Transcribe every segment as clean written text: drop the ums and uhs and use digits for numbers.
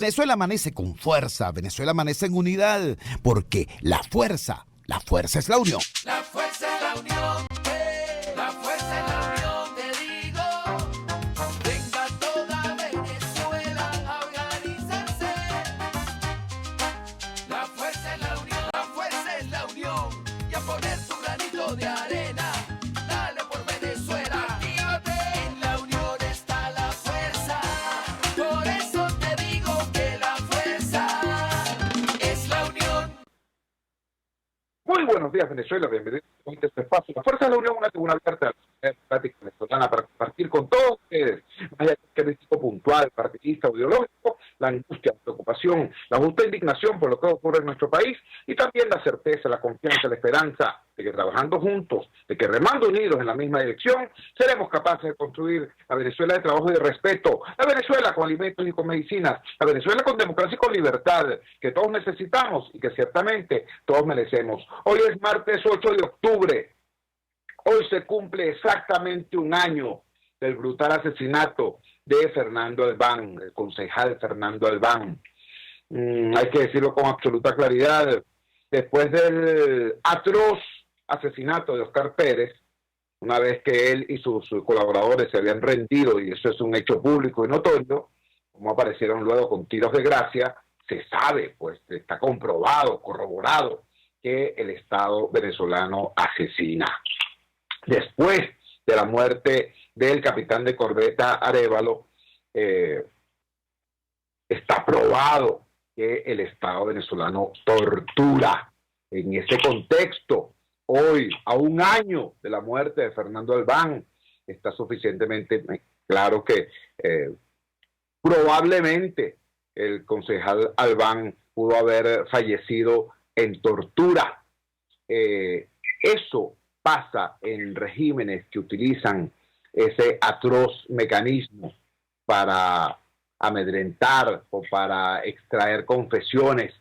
Venezuela amanece con fuerza, Venezuela amanece en unidad, porque la fuerza es la unión. La fuerza es la unión, la fuerza es la unión, te digo. Venga toda Venezuela a organizarse. La fuerza es la unión, la fuerza es la unión. Y a poner tu granito de arena, dale por Venezuela. Actívate, en la unión está la fuerza. Por eso te digo que la fuerza es la unión. Muy buenos días, Venezuela. Bienvenidos a este espacio. La Fuerza de la Unión, una tribuna abierta a la comunidad democrática venezolana para compartir con todos ustedes, más allá de crítico puntual, partidista o ideológico, la angustia, la preocupación, la justa indignación por lo que ocurre en nuestro país y también la certeza, la confianza, la esperanza de que trabajando juntos, de que remando unidos en la misma dirección, seremos capaces de construir la Venezuela de trabajo y de respeto, la Venezuela con alimentos y con medicinas, la Venezuela con democracia y con libertad, que todos necesitamos y que ciertamente todos merecemos. Hoy es martes 8 de octubre. Hoy se cumple exactamente un año del brutal asesinato de Fernando Albán, el concejal Fernando Albán. Hay que decirlo con absoluta claridad. Después del atroz asesinato de Oscar Pérez, una vez que él y sus colaboradores se habían rendido, y eso es un hecho público y notorio, como aparecieron luego con tiros de gracia, se sabe, pues está comprobado, corroborado, que el Estado venezolano asesina. Después de la muerte del capitán de corbeta Arévalo, está probado que el Estado venezolano tortura. En ese contexto, hoy, a un año de la muerte de Fernando Albán, está suficientemente claro que probablemente el concejal Albán pudo haber fallecido en tortura. Eso pasa en regímenes que utilizan ese atroz mecanismo para amedrentar o para extraer confesiones,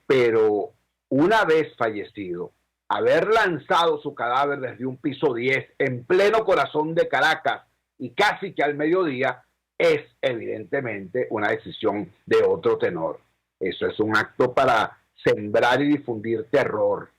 pero una vez fallecido, haber lanzado su cadáver desde un piso 10 en pleno corazón de Caracas y casi que al mediodía es evidentemente una decisión de otro tenor. Eso es un acto para sembrar y difundir terror.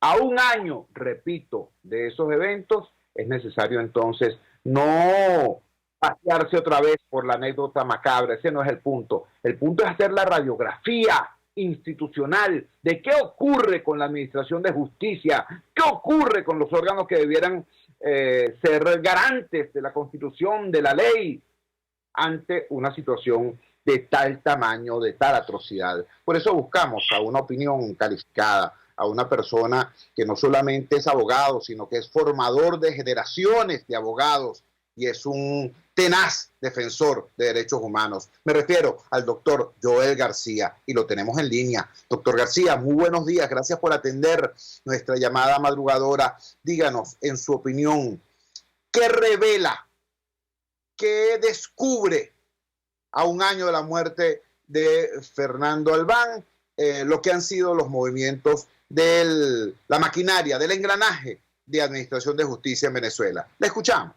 A un año, repito, de esos eventos, es necesario entonces no pasearse otra vez por la anécdota macabra. Ese no es el punto. El punto es hacer la radiografía institucional de qué ocurre con la administración de justicia, qué ocurre con los órganos que debieran ser garantes de la Constitución, de la ley, ante una situación de tal tamaño, de tal atrocidad. Por eso buscamos a una opinión calificada, a una persona que no solamente es abogado, sino que es formador de generaciones de abogados y es un tenaz defensor de derechos humanos. Me refiero al doctor Joel García y lo tenemos en línea. Doctor García, muy buenos días. Gracias por atender nuestra llamada madrugadora. Díganos, en su opinión, ¿qué revela, qué descubre a un año de la muerte de Fernando Albán lo que han sido los movimientos de la maquinaria, del engranaje de administración de justicia en Venezuela? Le escuchamos.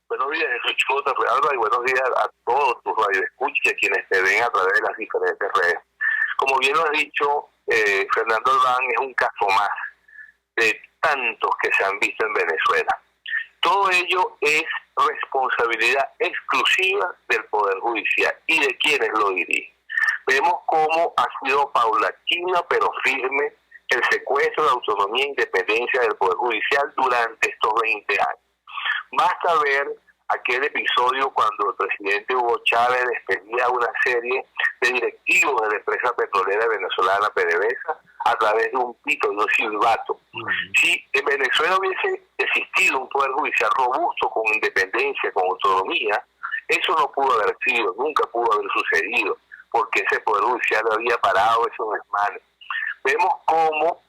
Buenos días, soy Chota Realba, y buenos días a todos tus radioescuchas y a quienes te ven a través de las diferentes redes. Como bien lo has dicho, Fernando Albán es un caso más de tantos que se han visto en Venezuela. Todo ello es responsabilidad exclusiva del Poder Judicial y de quienes lo dirigen. Vemos cómo ha sido paulatina pero firme el secuestro de autonomía e independencia del Poder Judicial durante estos 20 años. Basta ver aquel episodio cuando el presidente Hugo Chávez despedía a una serie de directivos de la empresa petrolera venezolana PDVSA a través de un pito, de un silbato. Si en Venezuela hubiese existido un poder judicial robusto, con independencia, con autonomía, eso no pudo haber sido, nunca pudo haber sucedido, porque ese poder judicial había parado esos desmanes. Vemos cómo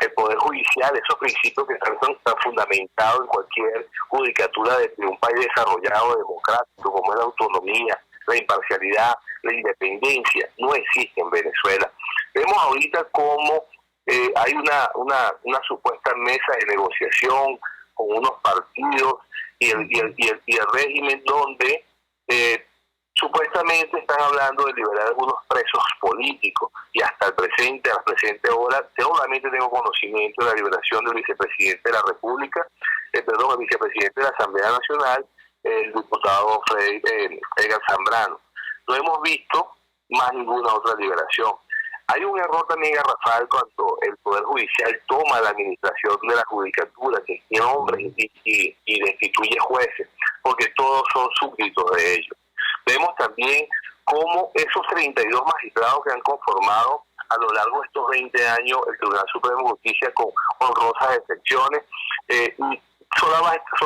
el Poder Judicial, esos principios que están fundamentados en cualquier judicatura de un país desarrollado, democrático, como es la autonomía, la imparcialidad, la independencia, no existe en Venezuela. Vemos ahorita cómo hay una supuesta mesa de negociación con unos partidos y el régimen donde Supuestamente están hablando de liberar algunos presos políticos y hasta a la presente hora, solamente tengo conocimiento de la liberación del vicepresidente de la República, el vicepresidente de la Asamblea Nacional, el diputado Edgar Zambrano. No hemos visto más ninguna otra liberación. Hay un error también garrafal cuando el Poder Judicial toma la administración de la judicatura, que nombra y destituye jueces, porque todos son súbditos de ellos. Vemos también cómo esos 32 magistrados que han conformado a lo largo de estos 20 años el Tribunal Supremo de Justicia, con honrosas excepciones, solo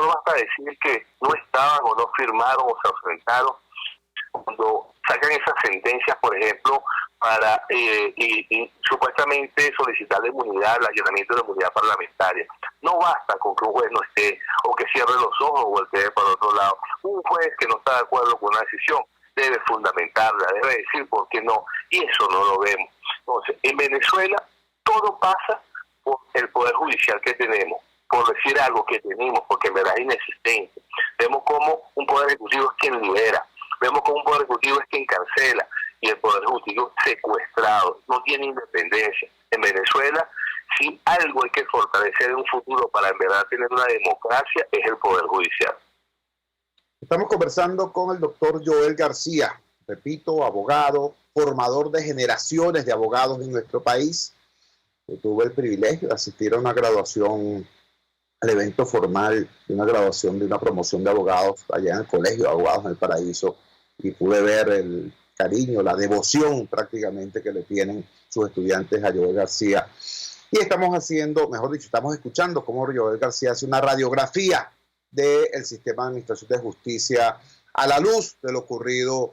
basta decir que no estaban o no firmaron o se ausentaron cuando sacan esas sentencias, por ejemplo, para y supuestamente solicitar la inmunidad, el allanamiento de la inmunidad parlamentaria. No basta con que un juez no esté, o que cierre los ojos o voltee para otro lado. Un juez que no está de acuerdo con una decisión debe fundamentarla, debe decir por qué no, y eso no lo vemos. Entonces, en Venezuela todo pasa por el Poder Judicial que tenemos, por decir algo que tenemos, porque en verdad es inexistente. Vemos como un Poder Ejecutivo es quien libera, vemos como un Poder Ejecutivo es quien cancela, y el Poder Ejecutivo secuestrado, no tiene independencia. En Venezuela, si algo hay que fortalecer en un futuro para en verdad tener una democracia, es el Poder Judicial. Estamos conversando con el doctor Joel García, repito, abogado, formador de generaciones de abogados en nuestro país. Yo tuve el privilegio de asistir a una graduación, al evento formal de una graduación de una promoción de abogados allá en el Colegio de Abogados en el Paraíso, y pude ver el cariño, la devoción prácticamente que le tienen sus estudiantes a Joel García. Y estamos haciendo, mejor dicho, estamos escuchando cómo Joel García hace una radiografía del sistema de administración de justicia a la luz de lo ocurrido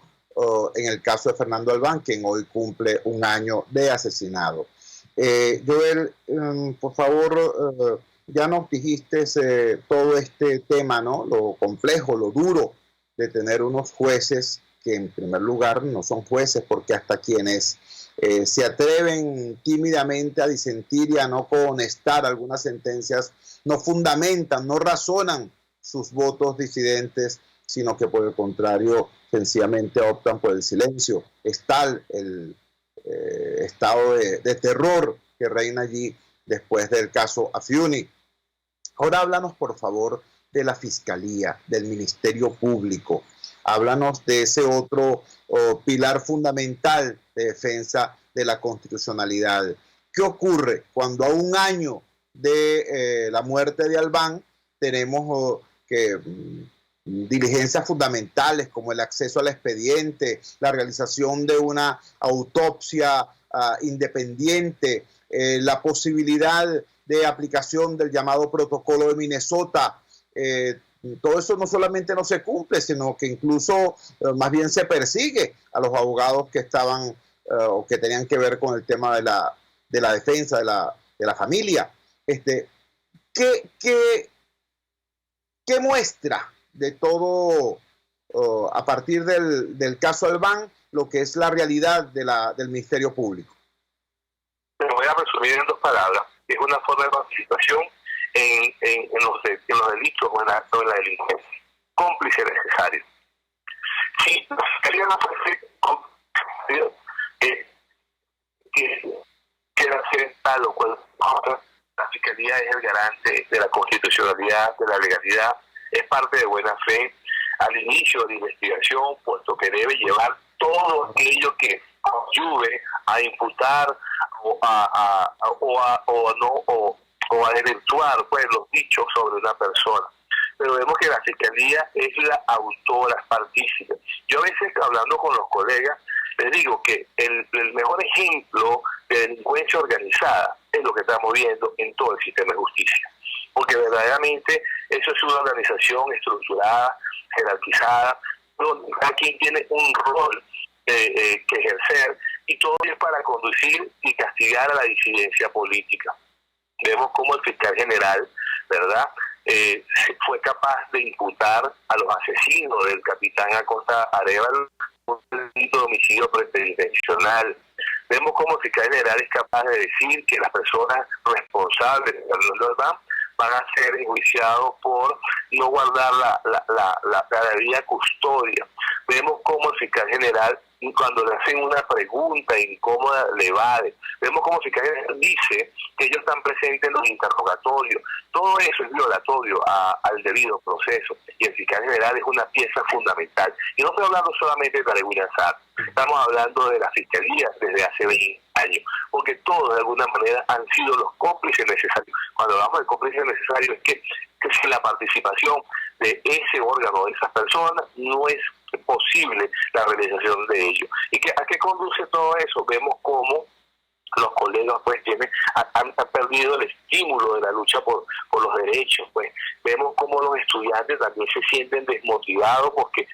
en el caso de Fernando Albán, quien hoy cumple un año de asesinado. Joel, por favor, ya nos dijiste todo este tema, ¿no? Lo complejo, lo duro de tener unos jueces que en primer lugar no son jueces, porque hasta quienes se atreven tímidamente a disentir y a no cohonestar algunas sentencias no fundamentan, no razonan sus votos disidentes, sino que por el contrario sencillamente optan por el silencio. Es tal el estado de terror que reina allí después del caso Afiuni. Ahora háblanos por favor de la Fiscalía, del Ministerio Público. Háblanos de ese otro pilar fundamental de defensa de la constitucionalidad. ¿Qué ocurre cuando a un año de la muerte de Albán tenemos diligencias fundamentales como el acceso al expediente, la realización de una autopsia independiente, la posibilidad de aplicación del llamado protocolo de Minnesota? Todo eso no solamente no se cumple, sino que incluso más bien se persigue a los abogados que estaban o que tenían que ver con el tema de la defensa de la familia. ¿Qué muestra de todo a partir del caso Albán lo que es la realidad del Ministerio Público? Lo voy a resumir en 2 palabras. Es una forma de participación en los delitos o en la delincuencia. Cómplice necesario. Si la Fiscalía no fuese que hacer tal o cual cosa, la Fiscalía es el garante de la constitucionalidad, de la legalidad, es parte de buena fe al inicio de la investigación, puesto que debe llevar todo aquello que ayude a imputar o a desvirtuar pues los dichos sobre una persona. Pero vemos que la Fiscalía es la autora, es partícipe. Yo a veces, hablando con los colegas, les digo que el mejor ejemplo de delincuencia organizada es lo que estamos viendo en todo el sistema de justicia. Porque verdaderamente eso es una organización estructurada, jerarquizada, donde cada quien tiene un rol que ejercer, y todo es para conducir y castigar a la disidencia política. Vemos cómo el fiscal general, ¿verdad?, fue capaz de imputar a los asesinos del capitán Acosta Arévalo un delito de homicidio pretensional. Vemos cómo el fiscal general es capaz de decir que las personas responsables de Fernando Albán van a ser enjuiciados por no guardar la debida custodia. Vemos cómo el fiscal general, cuando le hacen una pregunta incómoda, le evade. Vemos cómo el fiscal general dice que ellos están presentes en los interrogatorios. Todo eso es violatorio al debido proceso, y el fiscal general es una pieza fundamental. Y no estoy hablando solamente de Tarek William Saab, estamos hablando de la fiscalía desde hace 20 años, porque todos de alguna manera han sido los cómplices necesarios. Cuando hablamos de cómplices necesarios es que sin la participación de ese órgano, de esas personas, no es posible la realización de ello. ¿Y a qué conduce todo eso? Vemos cómo los colegas pues han perdido el estímulo de la lucha por los derechos. Pues vemos cómo los estudiantes también se sienten desmotivados porque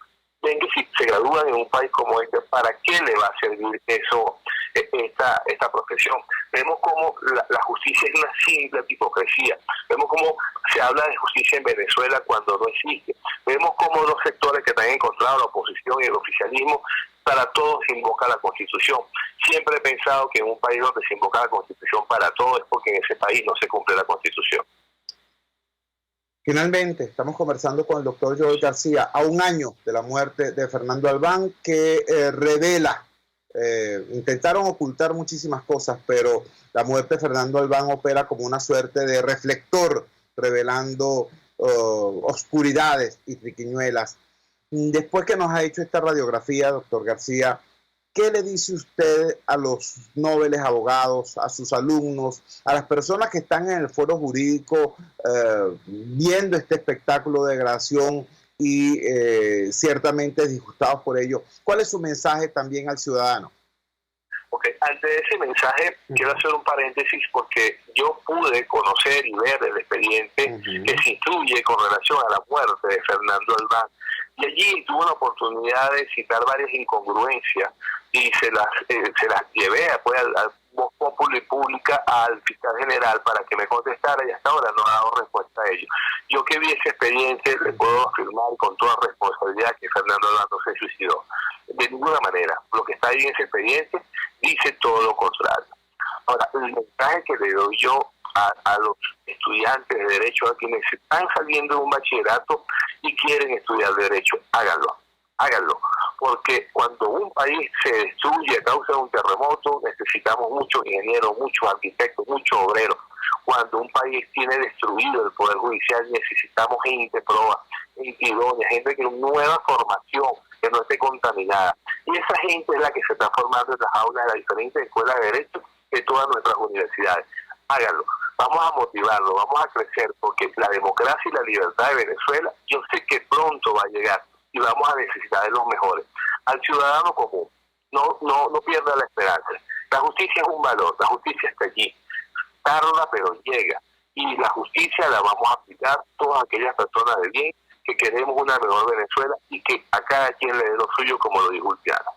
ven que si se gradúan en un país como este, ¿para qué le va a servir eso, esta profesión? Vemos cómo la justicia es una simple hipocresía. Vemos cómo se habla de justicia en Venezuela cuando no existe. Vemos cómo los sectores que están encontrados, la oposición y el oficialismo, para todos se invoca la Constitución. Siempre he pensado que en un país donde se invoca la Constitución para todos es porque en ese país no se cumple la Constitución. Finalmente, estamos conversando con el doctor Joel García a un año de la muerte de Fernando Albán, que revela, intentaron ocultar muchísimas cosas, pero la muerte de Fernando Albán opera como una suerte de reflector, revelando oscuridades y triquiñuelas. Después que nos ha hecho esta radiografía, doctor García, ¿qué le dice usted a los nobles abogados, a sus alumnos, a las personas que están en el foro jurídico viendo este espectáculo de degradación y ciertamente disgustados por ello? ¿Cuál es su mensaje también al ciudadano? Okay. Ante ese mensaje, quiero hacer un paréntesis porque yo pude conocer y ver el expediente que se instruye con relación a la muerte de Fernando Albán. Y allí tuve la oportunidad de citar varias incongruencias y se las llevé pues, al Voz Populi Pública al fiscal general para que me contestara, y hasta ahora no ha dado respuesta a ello. Yo que vi ese expediente le puedo afirmar con toda responsabilidad que Fernando Albán no se suicidó. De ninguna manera. Lo que está ahí en ese expediente dice todo lo contrario. Ahora, el mensaje que le doy yo a los estudiantes de Derecho, a quienes están saliendo de un bachillerato y quieren estudiar Derecho, háganlo. Porque cuando un país se destruye a causa de un terremoto, necesitamos muchos ingenieros, muchos arquitectos, muchos obreros. Cuando un país tiene destruido el Poder Judicial, necesitamos gente proba, gente idónea, gente con nueva formación, que no esté contaminada. Y esa gente es la que se está formando en las aulas de las diferentes escuelas de Derecho de todas nuestras universidades. Háganlo. Vamos a motivarlo, vamos a crecer, porque la democracia y la libertad de Venezuela, yo sé que pronto va a llegar y vamos a necesitar de los mejores. Al ciudadano común, no pierda la esperanza. La justicia es un valor, la justicia está allí. Tarda, pero llega. Y la justicia la vamos a aplicar todas aquellas personas de bien que queremos una mejor Venezuela y que a cada quien le dé lo suyo, como lo dijo Ulpiano.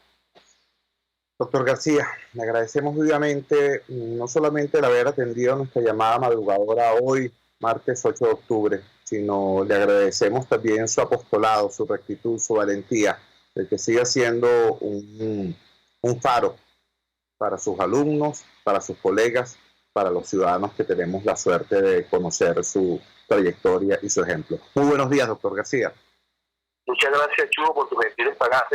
Doctor García, le agradecemos vivamente no solamente el haber atendido nuestra llamada madrugadora hoy, martes 8 de octubre, sino le agradecemos también su apostolado, su rectitud, su valentía, el que siga siendo un faro para sus alumnos, para sus colegas, para los ciudadanos que tenemos la suerte de conocer su trayectoria y su ejemplo. Muy buenos días, doctor García. Muchas gracias, Chugo, por tus gentiles palabras.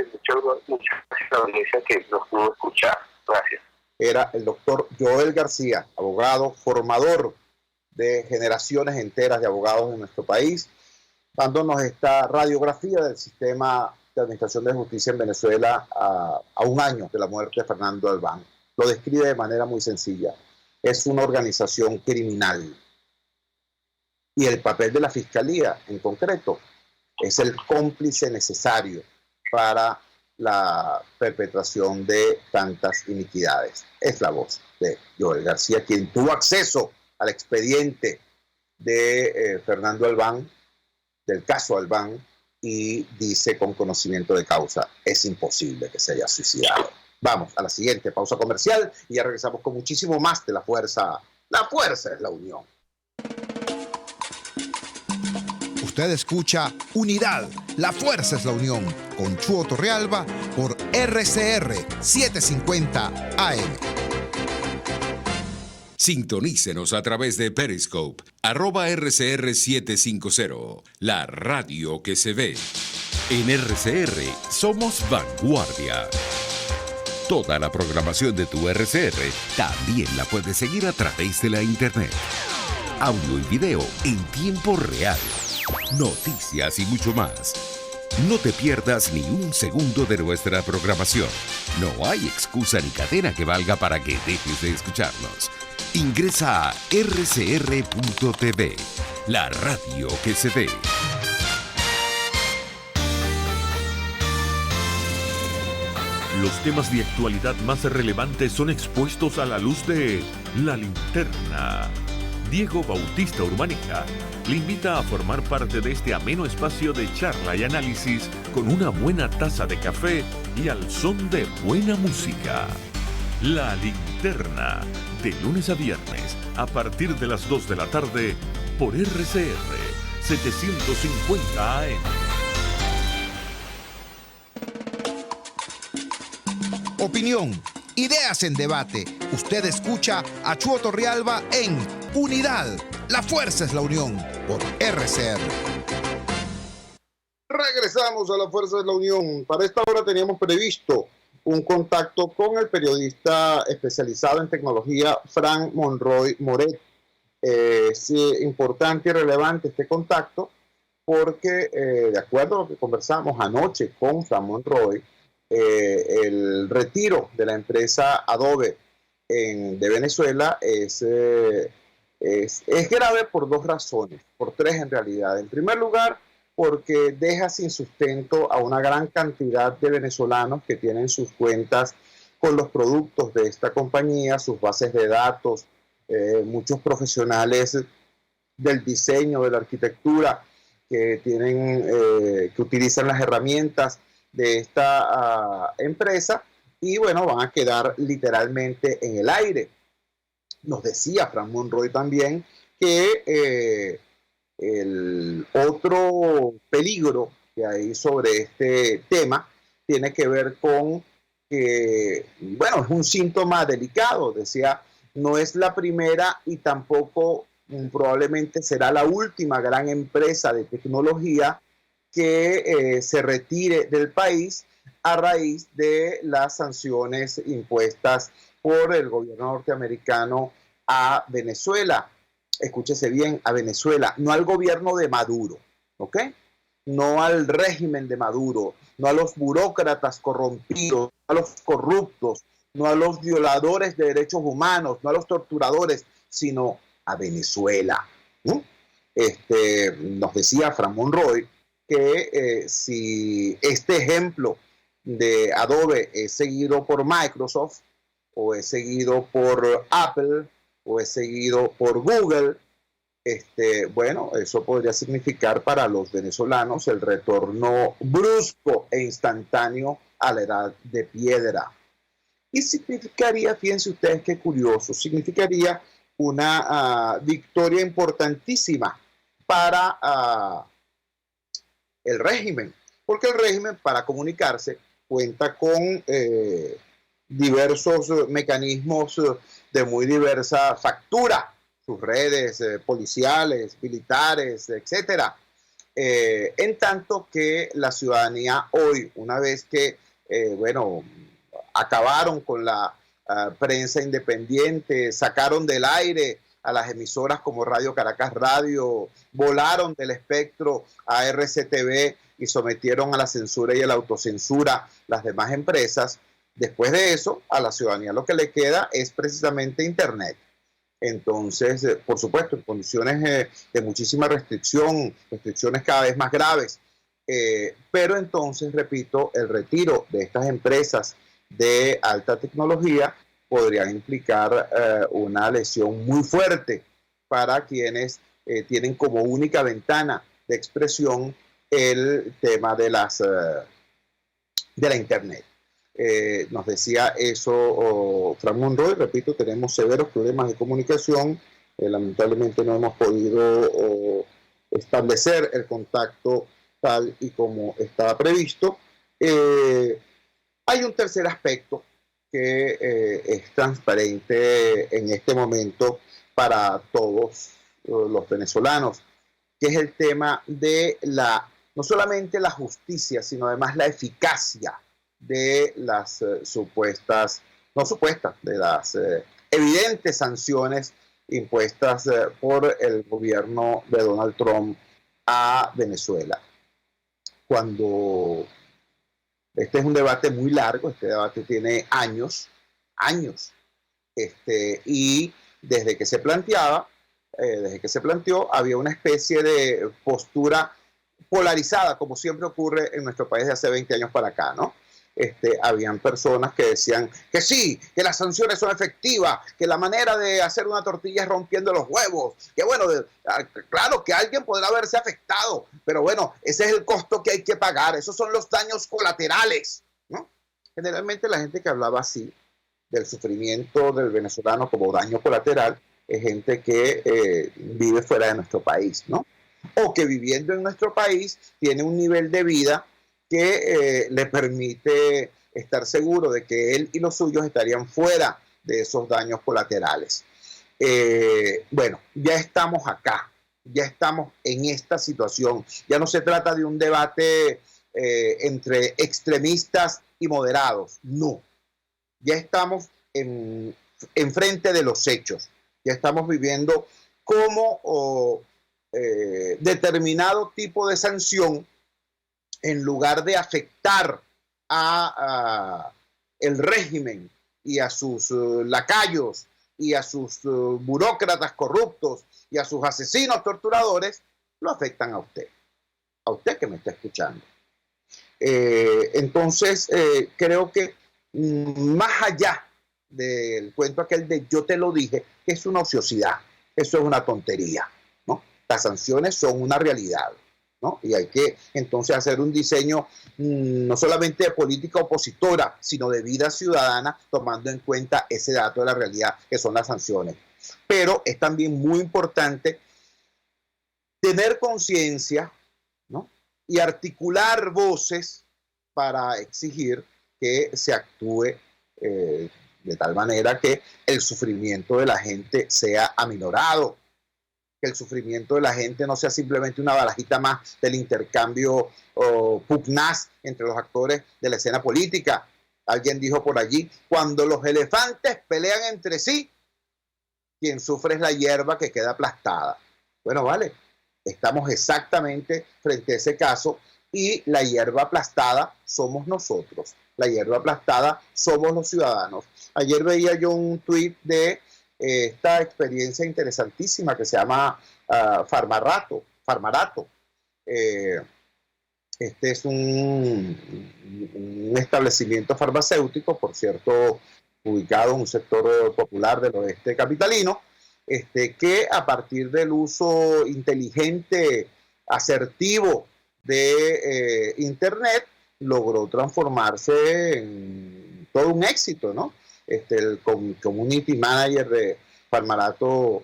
Muchas gracias a la audiencia que nos pudo escuchar. Gracias. Era el doctor Joel García, abogado, formador de generaciones enteras de abogados en nuestro país, dándonos esta radiografía del sistema de administración de justicia en Venezuela a un año de la muerte de Fernando Albán. Lo describe de manera muy sencilla. Es una organización criminal. Y el papel de la Fiscalía, en concreto, es el cómplice necesario para la perpetración de tantas iniquidades. Es la voz de Joel García, quien tuvo acceso al expediente de Fernando Albán, del caso Albán, y dice con conocimiento de causa, es imposible que se haya suicidado. Vamos a la siguiente pausa comercial y ya regresamos con muchísimo más de La Fuerza. La fuerza es la unión. Usted escucha Unidad, la fuerza es la unión, con Chuo Torrealba por RCR 750 AM. Sintonícenos a través de Periscope, @RCR750, la radio que se ve. En RCR somos vanguardia. Toda la programación de tu RCR también la puedes seguir a través de la internet. Audio y video en tiempo real. Noticias y mucho más. No te pierdas ni un segundo de nuestra programación. No hay excusa ni cadena que valga para que dejes de escucharnos. Ingresa a rcr.tv, la radio que se ve. Los temas de actualidad más relevantes son expuestos a la luz de La Linterna. Diego Bautista Urbaneja le invita a formar parte de este ameno espacio de charla y análisis con una buena taza de café y al son de buena música. La Linterna, de lunes a viernes, a partir de las 2 de la tarde, por RCR 750 AM. Opinión, ideas en debate. Usted escucha a Chuo Torrealba en Unidad. La fuerza es la unión por RCR. Regresamos a la Fuerza de la Unión. Para esta hora teníamos previsto un contacto con el periodista especializado en tecnología, Fran Monroy Moret. Es importante y relevante este contacto porque, de acuerdo a lo que conversamos anoche con Fran Monroy, el retiro de la empresa Adobe de Venezuela es grave por dos razones, por tres en realidad. En primer lugar, porque deja sin sustento a una gran cantidad de venezolanos que tienen sus cuentas con los productos de esta compañía, sus bases de datos, muchos profesionales del diseño, de la arquitectura, que utilizan las herramientas de esta empresa y bueno, van a quedar literalmente en el aire. Nos decía Fran Monroy también que el otro peligro que hay sobre este tema tiene que ver con que, bueno, es un síntoma delicado. Decía, no es la primera y tampoco probablemente será la última gran empresa de tecnología que se retire del país a raíz de las sanciones impuestas por el gobierno norteamericano a Venezuela. Escúchese bien, a Venezuela, no al gobierno de Maduro, ¿ok? No al régimen de Maduro, no a los burócratas corrompidos, no a los corruptos, no a los violadores de derechos humanos, no a los torturadores, sino a Venezuela. Nos decía Fran Monroy que si este ejemplo de Adobe es seguido por Microsoft o es seguido por Apple o es seguido por Google, bueno, eso podría significar para los venezolanos el retorno brusco e instantáneo a la edad de piedra. Y significaría, fíjense ustedes qué curioso, significaría una victoria importantísima para el régimen, porque el régimen para comunicarse cuenta con diversos mecanismos de muy diversa factura, sus redes policiales, militares, etcétera. En tanto que la ciudadanía hoy, una vez que, bueno, acabaron con la prensa independiente, sacaron del aire a las emisoras como Radio Caracas Radio, volaron del espectro a RCTV y sometieron a la censura y a la autocensura las demás empresas. Después de eso, a la ciudadanía lo que le queda es precisamente Internet. Entonces, por supuesto, en condiciones de muchísima restricciones cada vez más graves. Pero entonces, repito, el retiro de estas empresas de alta tecnología podrían implicar una lesión muy fuerte para quienes tienen como única ventana de expresión el tema de la Internet. Nos decía eso Fran Monroy. Repito, tenemos severos problemas de comunicación. Lamentablemente no hemos podido establecer el contacto tal y como estaba previsto. Hay un tercer aspecto que es transparente en este momento para todos los venezolanos, que es el tema de la no solamente la justicia, sino además la eficacia de las de las evidentes sanciones impuestas por el gobierno de Donald Trump a Venezuela. Cuando este es un debate muy largo, este debate tiene años, y desde que se planteó, había una especie de postura polarizada, como siempre ocurre en nuestro país de hace 20 años para acá, ¿no? Habían personas que decían que sí, que las sanciones son efectivas, que la manera de hacer una tortilla es rompiendo los huevos, que bueno, claro que alguien podrá verse afectado, pero bueno, ese es el costo que hay que pagar, esos son los daños colaterales, ¿no? Generalmente la gente que hablaba así del sufrimiento del venezolano como daño colateral es gente que vive fuera de nuestro país, ¿no? O que viviendo en nuestro país tiene un nivel de vida que le permite estar seguro de que él y los suyos estarían fuera de esos daños colaterales. Bueno, ya estamos acá, ya estamos en esta situación. Ya no se trata de un debate entre extremistas y moderados, no. Ya estamos enfrente de los hechos, ya estamos viviendo cómo determinado tipo de sanción, en lugar de afectar a el régimen y a sus lacayos y a sus burócratas corruptos y a sus asesinos torturadores, lo afectan a usted que me está escuchando. Entonces, creo que más allá del cuento aquel de yo te lo dije, es una ociosidad, eso es una tontería, ¿no? Las sanciones son una realidad, ¿no? Y hay que entonces hacer un diseño no solamente de política opositora, sino de vida ciudadana, tomando en cuenta ese dato de la realidad que son las sanciones. Pero es también muy importante tener conciencia, ¿no? Y articular voces para exigir que se actúe de tal manera que el sufrimiento de la gente sea aminorado, que el sufrimiento de la gente no sea simplemente una barajita más del intercambio pugnaz entre los actores de la escena política. Alguien dijo por allí, cuando los elefantes pelean entre sí, quien sufre es la hierba que queda aplastada. Bueno, vale, estamos exactamente frente a ese caso y la hierba aplastada somos nosotros. La hierba aplastada somos los ciudadanos. Ayer veía yo un tuit de esta experiencia interesantísima que se llama Farmarato. Este es un establecimiento farmacéutico, por cierto, ubicado en un sector popular del oeste capitalino, que a partir del uso inteligente, asertivo de Internet, logró transformarse en todo un éxito, ¿no? El community manager de Farmarato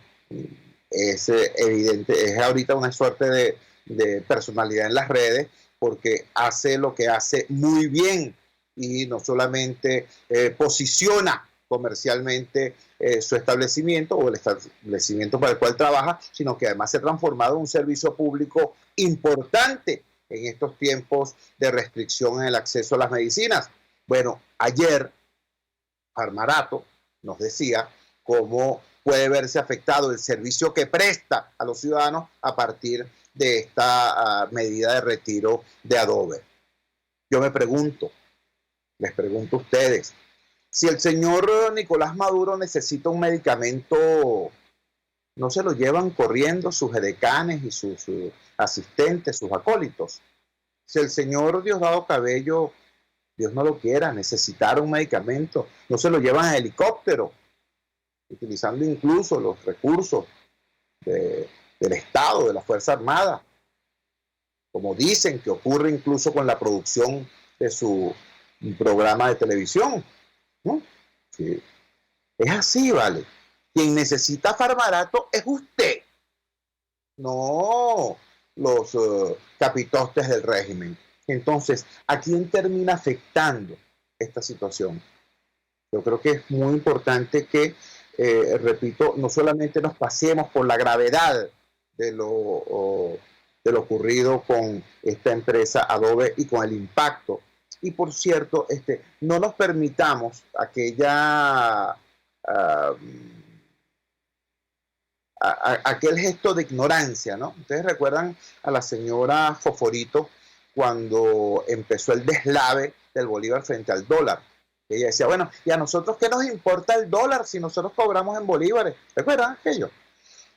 es evidente, es ahorita una suerte de personalidad en las redes, porque hace lo que hace muy bien y no solamente posiciona comercialmente su establecimiento o el establecimiento para el cual trabaja, sino que además se ha transformado en un servicio público importante en estos tiempos de restricción en el acceso a las medicinas. Bueno, ayer Farmarato nos decía cómo puede verse afectado el servicio que presta a los ciudadanos a partir de esta medida de retiro de Adobe. Yo me pregunto, les pregunto a ustedes, si el señor Nicolás Maduro necesita un medicamento, ¿no se lo llevan corriendo sus edecanes y sus asistentes, sus acólitos? Si el señor Diosdado Cabello, Dios no lo quiera, necesitara un medicamento, ¿no se lo llevan en helicóptero, utilizando incluso los recursos del Estado, de la Fuerza Armada, como dicen que ocurre incluso con la producción de su programa de televisión, ¿no? Sí. Es así, ¿vale? Quien necesita Farmarato es usted, no los capitostes del régimen. Entonces, ¿a quién termina afectando esta situación? Yo creo que es muy importante que, repito, no solamente nos pasemos por la gravedad de lo de lo ocurrido con esta empresa Adobe y con el impacto. Y por cierto, no nos permitamos aquel gesto de ignorancia, ¿no? Ustedes recuerdan a la señora Foforito cuando empezó el deslave del bolívar frente al dólar. Ella decía, bueno, ¿y a nosotros qué nos importa el dólar si nosotros cobramos en bolívares? ¿Recuerdan aquello?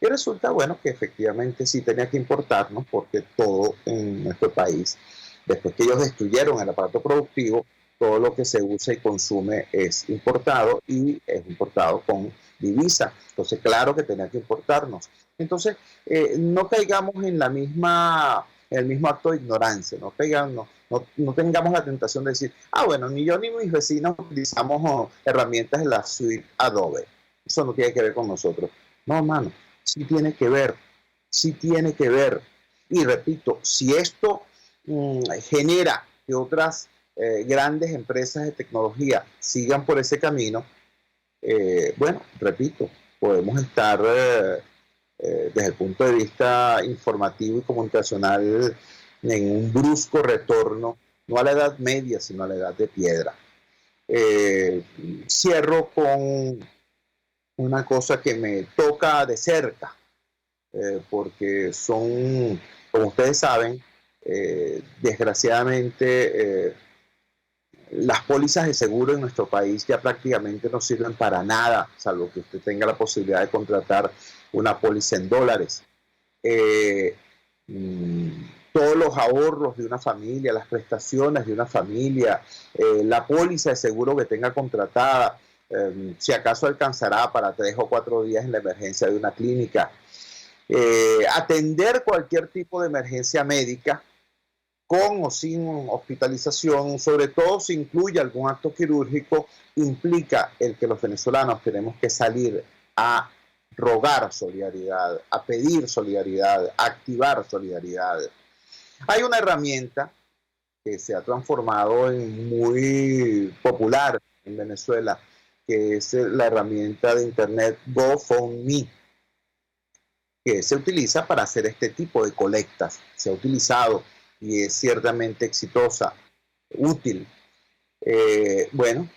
Y resulta, bueno, que efectivamente sí tenía que importarnos porque todo en nuestro país, después que ellos destruyeron el aparato productivo, todo lo que se usa y consume es importado y es importado con divisa. Entonces, claro que tenía que importarnos. Entonces, no caigamos en el mismo acto de ignorancia, no tengamos la tentación de decir, bueno, ni yo ni mis vecinos utilizamos herramientas de la suite Adobe. Eso no tiene que ver con nosotros. No, hermano, sí tiene que ver. Y repito, si esto genera que otras grandes empresas de tecnología sigan por ese camino, bueno, repito, podemos estar desde el punto de vista informativo y comunicacional en un brusco retorno, no a la Edad Media, sino a la Edad de Piedra. Cierro con una cosa que me toca de cerca, porque son, como ustedes saben, desgraciadamente, las pólizas de seguro en nuestro país ya prácticamente no sirven para nada, salvo que usted tenga la posibilidad de contratar una póliza en dólares. Todos los ahorros de una familia, las prestaciones de una familia, la póliza de seguro que tenga contratada, si acaso alcanzará para 3 o 4 días en la emergencia de una clínica. Atender cualquier tipo de emergencia médica, con o sin hospitalización, sobre todo si incluye algún acto quirúrgico, implica el que los venezolanos tenemos que salir a rogar solidaridad, a pedir solidaridad, a activar solidaridad. Hay una herramienta que se ha transformado en muy popular en Venezuela, que es la herramienta de internet GoFundMe, que se utiliza para hacer este tipo de colectas. Se ha utilizado y es ciertamente exitosa, útil. Bueno,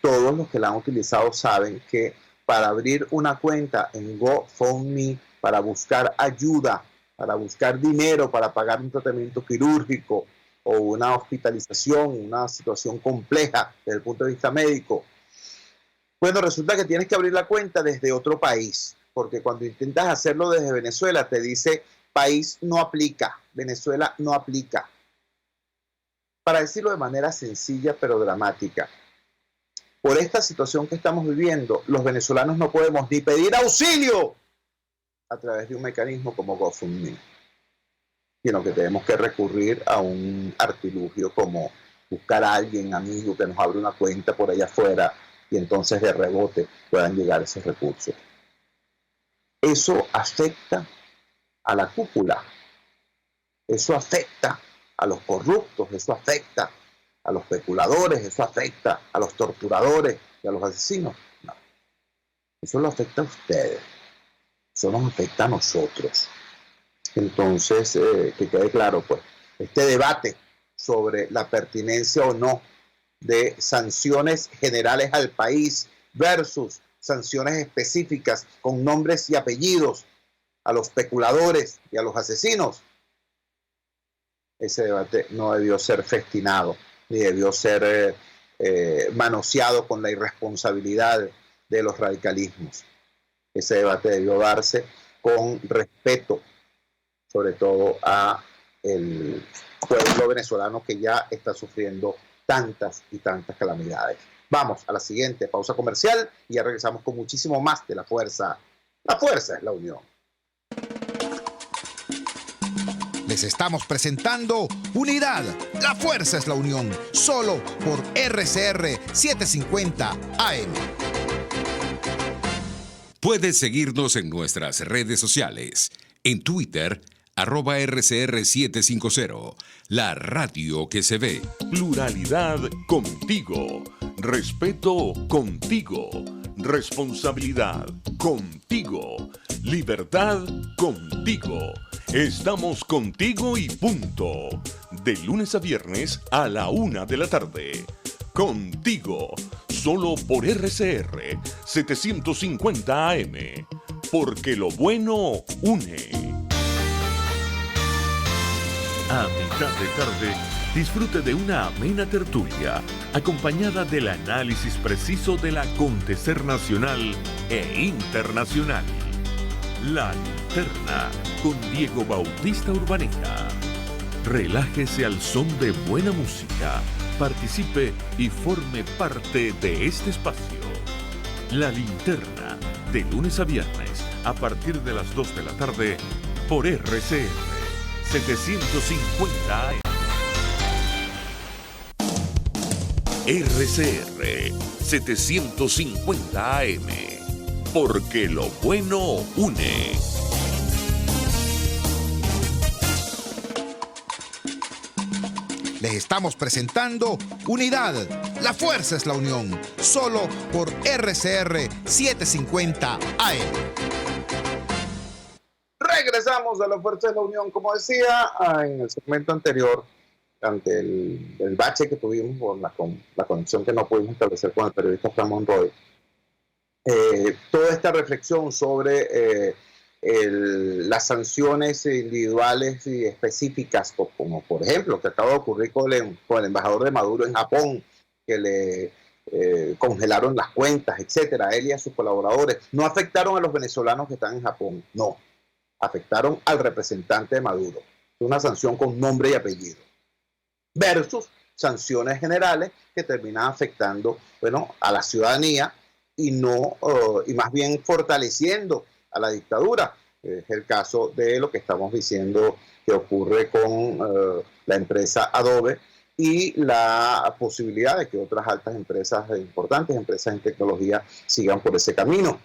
todos los que la han utilizado saben que para abrir una cuenta en GoFundMe, para buscar ayuda, para buscar dinero, para pagar un tratamiento quirúrgico o una hospitalización, una situación compleja desde el punto de vista médico, bueno, resulta que tienes que abrir la cuenta desde otro país, porque cuando intentas hacerlo desde Venezuela te dice país no aplica, Venezuela no aplica. Para decirlo de manera sencilla pero dramática, por esta situación que estamos viviendo, los venezolanos no podemos ni pedir auxilio a través de un mecanismo como GoFundMe, sino que tenemos que recurrir a un artilugio como buscar a alguien, amigo, que nos abra una cuenta por allá afuera y entonces de rebote puedan llegar esos recursos. Eso afecta a la cúpula, eso afecta a los corruptos, eso afecta a los especuladores, eso afecta a los torturadores y a los asesinos. No. Eso lo afecta a ustedes, eso nos afecta a nosotros. Entonces, que quede claro, pues, este debate sobre la pertinencia o no de sanciones generales al país versus sanciones específicas con nombres y apellidos a los especuladores y a los asesinos, ese debate no debió ser festinado, ni debió ser manoseado con la irresponsabilidad de los radicalismos. Ese debate debió darse con respeto, sobre todo a el pueblo venezolano que ya está sufriendo tantas y tantas calamidades. Vamos a la siguiente pausa comercial y ya regresamos con muchísimo más de La Fuerza. La fuerza es la unión. Les estamos presentando Unidad. La fuerza es la unión. Solo por RCR 750 AM. Puedes seguirnos en nuestras redes sociales. En Twitter, @RCR750. La radio que se ve. Pluralidad contigo. Respeto contigo. Responsabilidad contigo. Libertad contigo. Estamos contigo y punto. De lunes a viernes a la 1 de la tarde. Contigo, solo por RCR 750 AM. Porque lo bueno une. A mitad de tarde, disfrute de una amena tertulia, acompañada del análisis preciso del acontecer nacional e internacional. La Linterna, con Diego Bautista Urbaneja. Relájese al son de buena música, participe y forme parte de este espacio. La Linterna, de lunes a viernes, a partir de las 2 de la tarde, por RCR 750 AM. RCR 750 AM, porque lo bueno une. Les estamos presentando Unidad, la fuerza es la unión, solo por RCR 750 AM. Regresamos a la fuerza de la unión, como decía en el segmento anterior, ante el bache que tuvimos por la conexión que no pudimos establecer con el periodista Fran Monroy. Toda esta reflexión sobre las sanciones individuales y específicas, como por ejemplo lo que acaba de ocurrir con el embajador de Maduro en Japón, que le congelaron las cuentas, etcétera, a él y a sus colaboradores, no afectaron a los venezolanos que están en Japón, no, afectaron al representante de Maduro. Una sanción con nombre y apellido, versus sanciones generales que terminan afectando, bueno, a la ciudadanía y más bien fortaleciendo a la dictadura. Es el caso de lo que estamos diciendo que ocurre con la empresa Adobe y la posibilidad de que otras altas empresas, importantes empresas en tecnología, sigan por ese camino.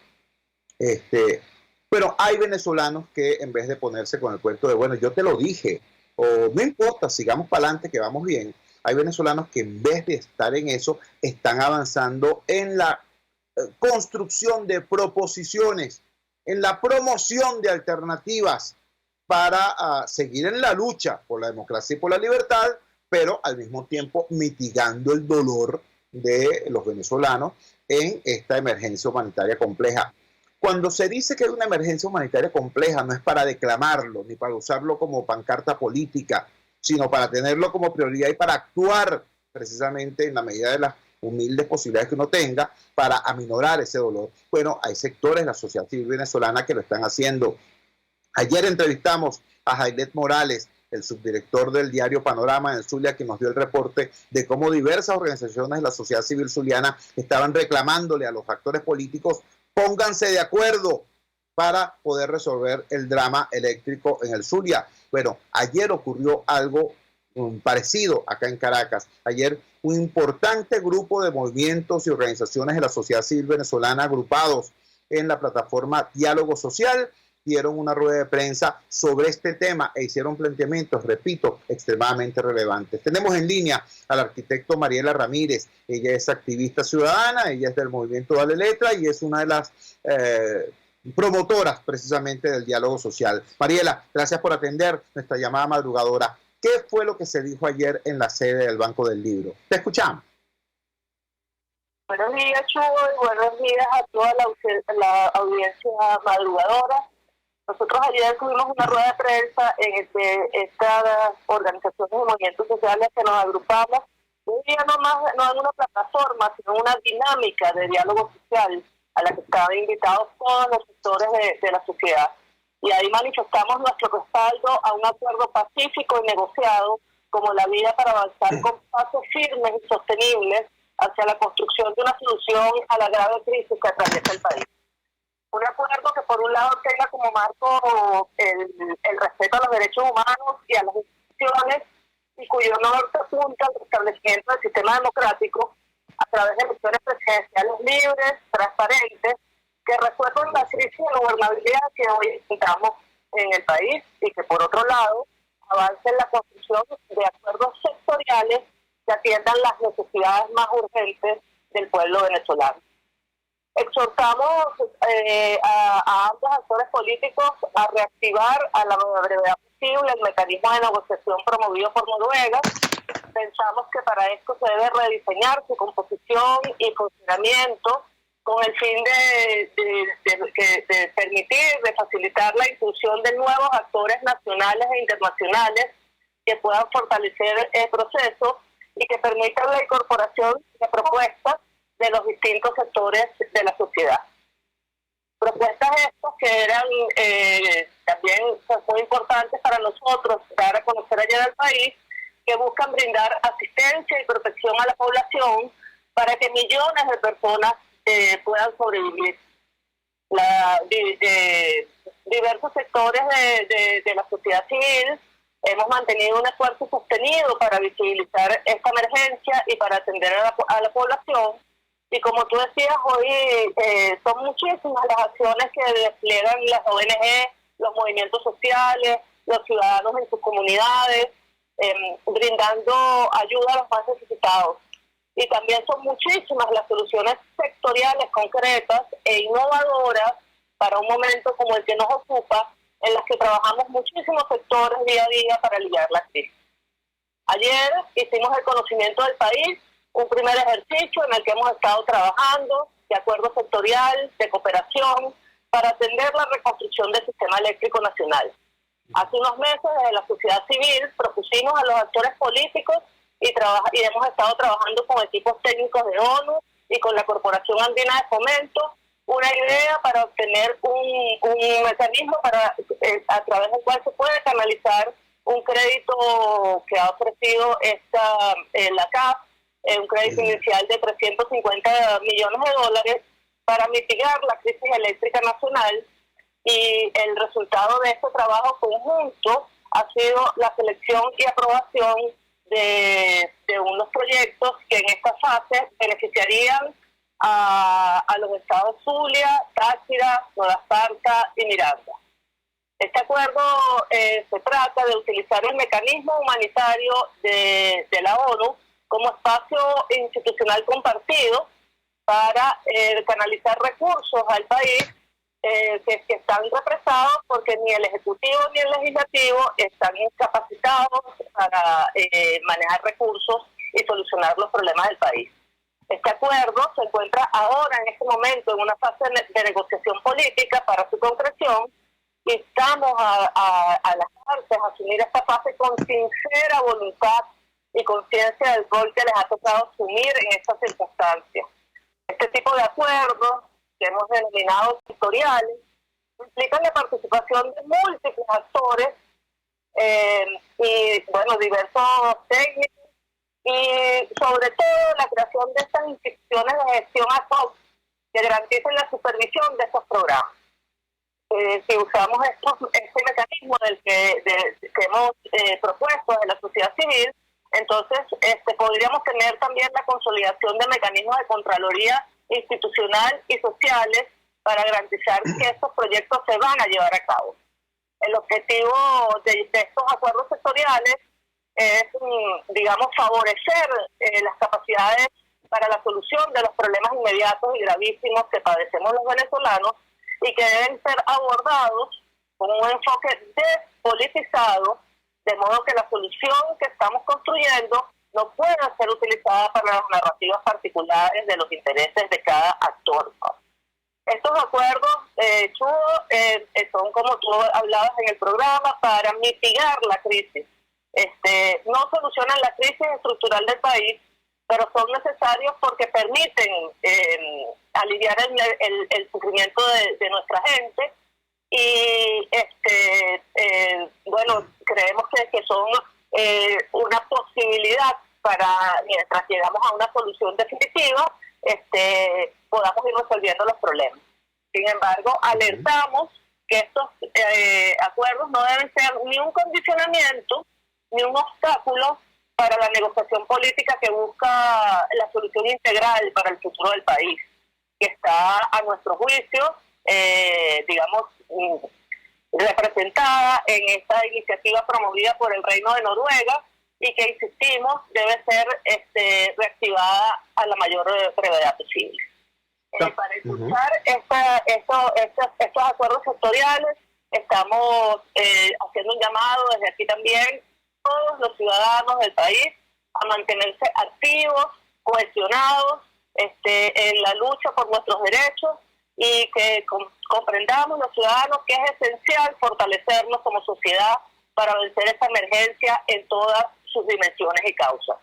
Pero hay venezolanos que en vez de ponerse con el cuento de, bueno, yo te lo dije, o no importa, sigamos para adelante que vamos bien, hay venezolanos que en vez de estar en eso, están avanzando en la construcción de proposiciones, en la promoción de alternativas para seguir en la lucha por la democracia y por la libertad, pero al mismo tiempo mitigando el dolor de los venezolanos en esta emergencia humanitaria compleja. Cuando se dice que hay una emergencia humanitaria compleja, no es para declamarlo, ni para usarlo como pancarta política, sino para tenerlo como prioridad y para actuar precisamente en la medida de las humildes posibilidades que uno tenga para aminorar ese dolor. Bueno, hay sectores de la sociedad civil venezolana que lo están haciendo. Ayer entrevistamos a Jailet Morales, el subdirector del diario Panorama en el Zulia, que nos dio el reporte de cómo diversas organizaciones de la sociedad civil zuliana estaban reclamándole a los actores políticos: pónganse de acuerdo para poder resolver el drama eléctrico en el Zulia. Bueno, ayer ocurrió algo parecido acá en Caracas. Ayer un importante grupo de movimientos y organizaciones de la sociedad civil venezolana agrupados en la plataforma Diálogo Social dieron una rueda de prensa sobre este tema e hicieron planteamientos, repito, extremadamente relevantes. Tenemos en línea al arquitecto Mariela Ramírez. Ella es activista ciudadana, ella es del movimiento Dale Letra y es una de las promotoras precisamente del diálogo social. Mariela, gracias por atender nuestra llamada madrugadora. ¿Qué fue lo que se dijo ayer en la sede del Banco del Libro? Te escuchamos. Buenos días, Chugo, y buenos días a toda la audiencia madrugadora. Nosotros ayer tuvimos una rueda de prensa en el que estas organizaciones y movimientos sociales que nos agrupamos, hoy día no en una plataforma, sino una dinámica de diálogo social a la que estaban invitados todos los sectores de la sociedad. Y ahí manifestamos nuestro respaldo a un acuerdo pacífico y negociado como la vía para avanzar con pasos firmes y sostenibles hacia la construcción de una solución a la grave crisis que atraviesa el país. Un acuerdo que por un lado tenga como marco el respeto a los derechos humanos y a las instituciones y cuyo norte apunta al restablecimiento del sistema democrático a través de elecciones presidenciales libres, transparentes, que resuelvan la crisis de gobernabilidad que hoy enfrentamos en el país y que por otro lado avance en la construcción de acuerdos sectoriales que atiendan las necesidades más urgentes del pueblo venezolano. Exhortamos a ambos actores políticos a reactivar a la brevedad posible el mecanismo de negociación promovido por Noruega. Pensamos que para esto se debe rediseñar su composición y funcionamiento con el fin de permitir, de facilitar la inclusión de nuevos actores nacionales e internacionales que puedan fortalecer el proceso y que permitan la incorporación de propuestas de los distintos sectores de la sociedad. Propuestas estas que eran también muy importantes para nosotros dar a conocer allá del país, que buscan brindar asistencia y protección a la población para que millones de personas puedan sobrevivir. Diversos sectores de la sociedad civil hemos mantenido un esfuerzo sostenido para visibilizar esta emergencia y para atender a la población. Y como tú decías, hoy son muchísimas las acciones que despliegan las ONG, los movimientos sociales, los ciudadanos en sus comunidades, brindando ayuda a los más necesitados. Y también son muchísimas las soluciones sectoriales concretas e innovadoras para un momento como el que nos ocupa, en las que trabajamos muchísimos sectores día a día para aliviar la crisis. Ayer hicimos el conocimiento del país, un primer ejercicio en el que hemos estado trabajando de acuerdo sectorial, de cooperación, para atender la reconstrucción del sistema eléctrico nacional. Hace unos meses, desde la sociedad civil, propusimos a los actores políticos y hemos estado trabajando con equipos técnicos de ONU y con la Corporación Andina de Fomento, una idea para obtener un mecanismo a través del cual se puede canalizar un crédito que ha ofrecido la CAF, un crédito inicial de $350 millones para mitigar la crisis eléctrica nacional, y el resultado de este trabajo conjunto ha sido la selección y aprobación de unos proyectos que en esta fase beneficiarían a los estados Zulia, Táchira, Nueva Esparta y Miranda. Este acuerdo se trata de utilizar el mecanismo humanitario de la ONU como espacio institucional compartido para canalizar recursos al país que están represados porque ni el Ejecutivo ni el Legislativo están incapacitados para manejar recursos y solucionar los problemas del país. Este acuerdo se encuentra ahora, en este momento, en una fase de negociación política para su concreción, y estamos a las partes a asumir esta fase con sincera voluntad y conciencia del rol que les ha tocado asumir en estas circunstancias. Este tipo de acuerdos, que hemos denominado sectoriales, implican la participación de múltiples actores y, diversos técnicos, y sobre todo la creación de estas instituciones de gestión ad hoc que garanticen la supervisión de estos programas. Si usamos este mecanismo que hemos propuesto de la sociedad civil, entonces podríamos tener también la consolidación de mecanismos de contraloría institucional y sociales para garantizar que estos proyectos se van a llevar a cabo. El objetivo de estos acuerdos sectoriales es, favorecer las capacidades para la solución de los problemas inmediatos y gravísimos que padecemos los venezolanos, y que deben ser abordados con un enfoque despolitizado, de modo que la solución que estamos construyendo no pueda ser utilizada para las narrativas particulares de los intereses de cada actor. Estos acuerdos, son, como tú hablabas en el programa, para mitigar la crisis. No solucionan la crisis estructural del país, pero son necesarios porque permiten aliviar el sufrimiento de nuestra gente, y creemos que son una posibilidad para, mientras llegamos a una solución definitiva, podamos ir resolviendo los problemas. Sin embargo, alertamos que estos acuerdos no deben ser ni un condicionamiento ni un obstáculo para la negociación política que busca la solución integral para el futuro del país, que está, a nuestro juicio, representada en esta iniciativa promovida por el Reino de Noruega, y que, insistimos, debe ser reactivada a la mayor brevedad posible. para escuchar estos acuerdos sectoriales. Estamos haciendo un llamado desde aquí también, todos los ciudadanos del país, a mantenerse activos, cohesionados en la lucha por nuestros derechos, y que comprendamos los ciudadanos que es esencial fortalecernos como sociedad para vencer esta emergencia en todas sus dimensiones y causas.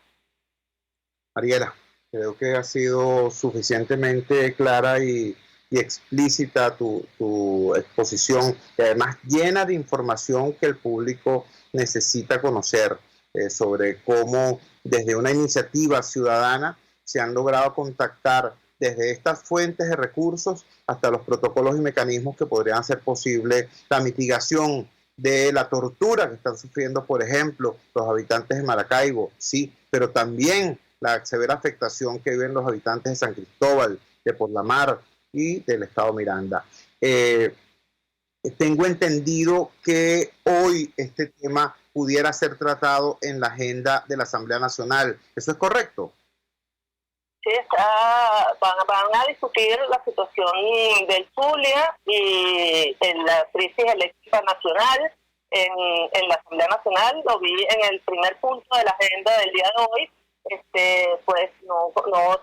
Mariela, creo que ha sido suficientemente clara y explícita tu exposición, y además llena de información que el público necesita conocer sobre cómo desde una iniciativa ciudadana se han logrado contactar desde estas fuentes de recursos hasta los protocolos y mecanismos que podrían hacer posible la mitigación de la tortura que están sufriendo, por ejemplo, los habitantes de Maracaibo, sí, pero también la severa afectación que viven los habitantes de San Cristóbal, de Porlamar y del estado Miranda. Tengo entendido que hoy este tema pudiera ser tratado en la agenda de la Asamblea Nacional. ¿Eso es correcto? Sí, van a discutir la situación del Zulia y en la crisis eléctrica nacional en la Asamblea Nacional. Lo vi en el primer punto de la agenda del día de hoy. Pues no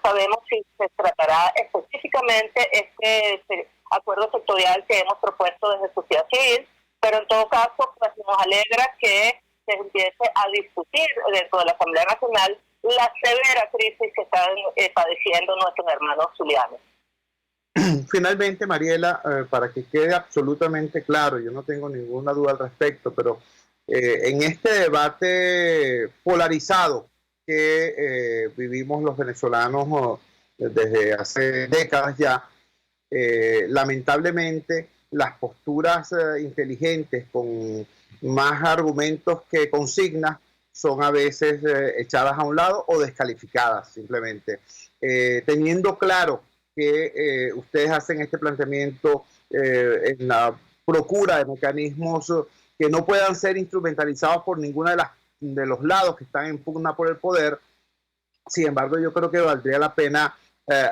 sabemos si se tratará específicamente este acuerdo sectorial que hemos propuesto desde sociedad civil, pero en todo caso pues nos alegra que se empiece a discutir dentro de la Asamblea Nacional la severa crisis que están padeciendo nuestros hermanos zulianos. Finalmente, Mariela, para que quede absolutamente claro, yo no tengo ninguna duda al respecto, pero en este debate polarizado que vivimos los venezolanos desde hace décadas ya, lamentablemente las posturas inteligentes con más argumentos que consignas son a veces echadas a un lado o descalificadas simplemente. Teniendo claro que ustedes hacen este planteamiento en la procura de mecanismos que no puedan ser instrumentalizados por ninguna de los lados que están en pugna por el poder. Sin embargo, yo creo que valdría la pena